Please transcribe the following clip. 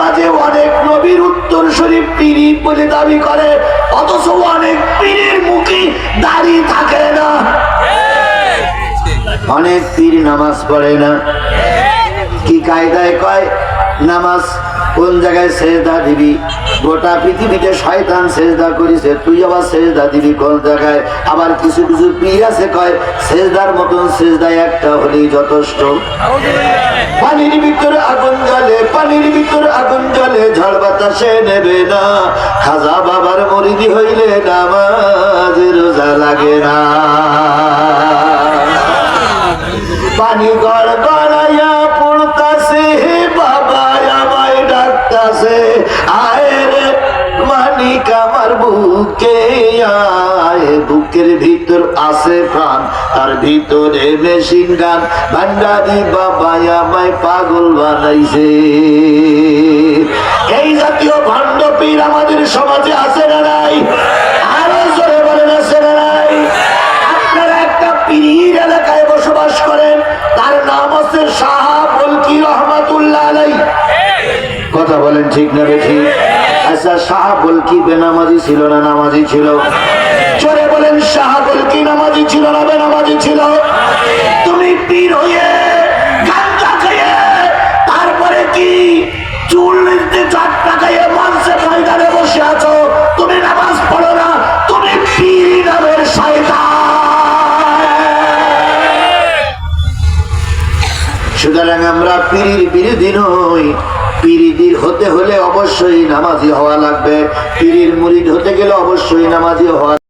সমাজে অনেক নবীর উত্তরসূরি পীর বলে দাবি করে, অথচ অনেক পীরের মুখে দাড়ি থাকে না। অনেক পীর নামাজ পড়ে না। কি কায়দায় কয় নামাজ কোন জায়গায় সেজদা দিবি? গোটা পৃথিবীতে শয়তান সেজদা করেছে, তুই আবার সেজদা দিবি কোন জায়গায়? আবার কিছু কিছু পীর আছে কয় সেজদার মতন সেজদা একটা হলেই যথেষ্ট। পানির ভিতরে আগুন জ্বলে, পানির ভিতরে আগুন জ্বলে, ঝড় বাতাসে নেবে না। খাজা বাবার মুরিদি হইলে নামাজ রোজা লাগে না। পানি গড় গড়াইয়া পড়তাছে, বাবা আমায় ডাকতাছে, আয় রে মানিক আমার বুকে আয়। বুকের ভিতর আছে প্রাণ, তার ভিতরে মেশিন গান। ভান্ডারি বাবা আমায় পাগল বানাইছে। এই জাতীয় ভণ্ড পীর আমাদের সমাজে আছে না নাই? আরো জোরে বলেন আছে না নাই? আপনারা একটা পীর এলাকায় বসবাস করেন, তার নাম হচ্ছে শাহ বলকি রহমাতুল্লাহ আলাইহি। কথা বলেন ঠিক না বেঠিক? আচ্ছা, শাহ বলকি বেনামাজি ছিল না নামাজি ছিল? জোরে বলেন, শাহ বলকি নামাজি ছিল না বেনামাজি ছিল? তুমি পীর হয়ে গাঁজা খেয়ে তারপরে কি চুল নিতে চারটা খাইয়ে মঞ্চে ময়দানে বসে আছো, তুমি নামাজ পড়ো না, তুমি পীর নামের শয়তান। সুতরাং আমরা পীর বিরোধী নই। পীরিদির হতে হলে অবশ্যই নামাজি হওয়া লাগবে, পীরের মুরিদ হতে গেলে অবশ্যই নামাজি হওয়া